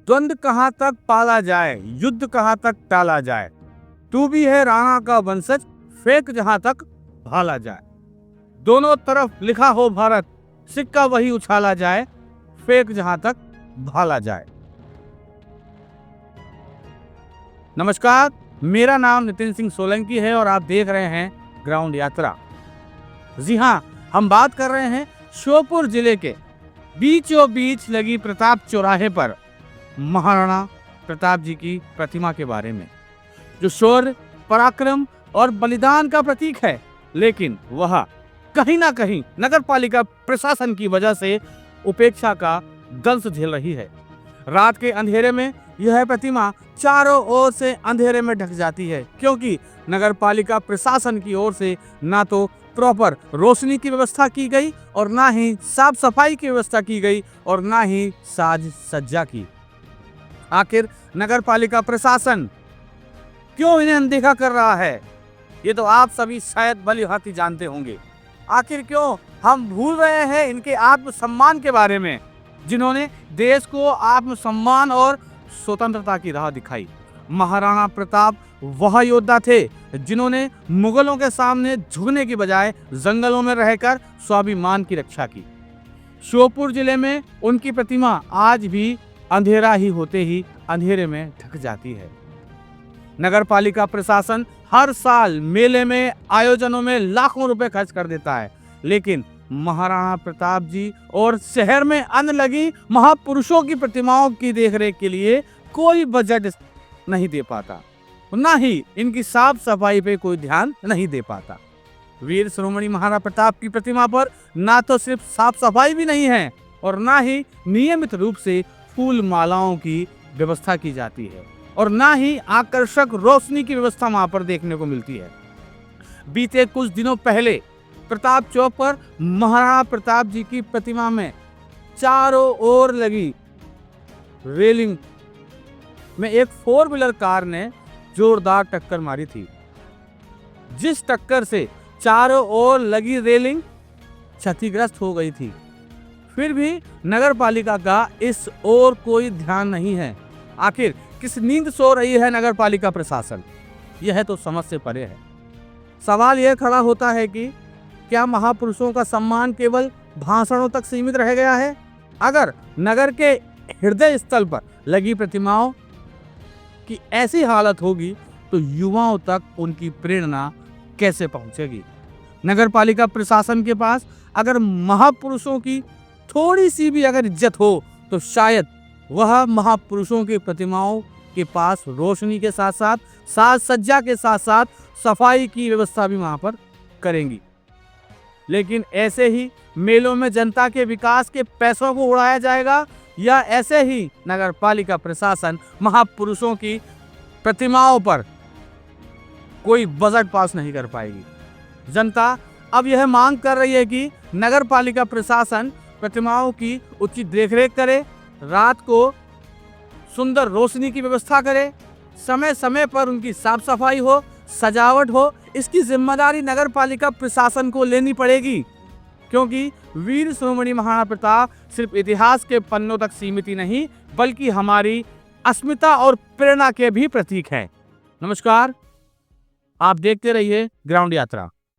द्वंद्व कहाँ तक पाला जाए, युद्ध कहाँ तक टाला जाए, तू भी है राणा का वंशज, फेंक जहां तक भाला जाए। दोनों तरफ लिखा हो भारत, सिक्का वही उछाला जाए, फेंक जहां तक भाला जाए। नमस्कार, मेरा नाम नितिन सिंह सोलंकी है और आप देख रहे हैं ग्राउंड यात्रा। जी हाँ, हम बात कर रहे हैं श्योपुर जिले के बीचों बीच लगी प्रताप चौराहे पर महाराणा प्रताप जी की प्रतिमा के बारे में, जो शौर्य, पराक्रम और बलिदान का प्रतीक है। लेकिन वह कहीं ना कहीं नगर पालिका प्रशासन की वजह से उपेक्षा का दंश झेल रही है। रात के अंधेरे में यह प्रतिमा चारों ओर से अंधेरे में ढक जाती है, क्योंकि नगर पालिका प्रशासन की ओर से ना तो प्रॉपर रोशनी की व्यवस्था की गई और ना ही साफ सफाई की व्यवस्था की गई और ना ही साज सज्जा की। आखिर नगर पालिका प्रशासन क्यों इन्हें अनदेखा कर रहा है, ये तो आप सभी शायद भली भांति जानते होंगे। आखिर क्यों हम भूल रहे हैं इनके आत्मसम्मान के बारे में, जिन्होंने देश को आत्मसम्मान और स्वतंत्रता की राह दिखाई। महाराणा प्रताप वह योद्धा थे जिन्होंने मुगलों के सामने झुकने की बजाय जंगलों में रहकर स्वाभिमान की रक्षा की। श्योपुर जिले में उनकी प्रतिमा आज भी अंधेरा ही होते ही अंधेरे में ढक जाती है। नगर पालिका प्रशासन हर साल मेले में, आयोजनों में लाखों रुपए खर्च कर देता है, लेकिन महाराणा प्रताप जी और शहर में अन्य लगी महापुरुषों की प्रतिमाओं की देखरेख के लिए कोई बजट नहीं दे पाता, ना ही इनकी साफ सफाई पे कोई ध्यान नहीं दे पाता। वीर शिरोमणि महाराणा प्रताप की प्रतिमा पर ना तो सिर्फ साफ सफाई भी नहीं है और ना ही नियमित रूप से फूल मालाओं की व्यवस्था की जाती है और ना ही आकर्षक रोशनी की व्यवस्था वहां पर देखने को मिलती है। बीते कुछ दिनों पहले प्रताप चौक पर महाराणा प्रताप जी की प्रतिमा में चारों ओर लगी रेलिंग में एक 4 व्हीलर कार ने जोरदार टक्कर मारी थी, जिस टक्कर से चारों ओर लगी रेलिंग क्षतिग्रस्त हो गई थी। फिर भी नगर पालिका का इस ओर कोई ध्यान नहीं है। आखिर किस नींद सो रही है नगर पालिका प्रशासन, यह तो समझ से परे है। सवाल यह खड़ा होता है कि क्या महापुरुषों का सम्मान केवल भाषणों तक सीमित रह गया है? अगर नगर के हृदय स्थल पर लगी प्रतिमाओं की ऐसी हालत होगी तो युवाओं तक उनकी प्रेरणा कैसे पहुंचेगी? नगर पालिका प्रशासन के पास अगर महापुरुषों की थोड़ी सी भी अगर इज्जत हो तो शायद वह महापुरुषों की प्रतिमाओं के पास रोशनी के साथ साथ साज सज्जा के साथ साथ सफाई की व्यवस्था भी वहां पर करेंगी। लेकिन ऐसे ही मेलों में जनता के विकास के पैसों को उड़ाया जाएगा या ऐसे ही नगर पालिका प्रशासन महापुरुषों की प्रतिमाओं पर कोई बजट पास नहीं कर पाएगी। जनता अब यह मांग कर रही है कि नगर पालिका प्रशासन प्रतिमाओं की उचित देखरेख करे, रात को सुंदर रोशनी की व्यवस्था करे, समय समय पर उनकी साफ सफाई हो, सजावट हो। इसकी जिम्मेदारी नगर पालिका प्रशासन को लेनी पड़ेगी, क्योंकि वीर शिरोमणि महाराणा प्रताप सिर्फ इतिहास के पन्नों तक सीमित ही नहीं बल्कि हमारी अस्मिता और प्रेरणा के भी प्रतीक हैं। नमस्कार, आप देखते रहिए ग्राउंड यात्रा।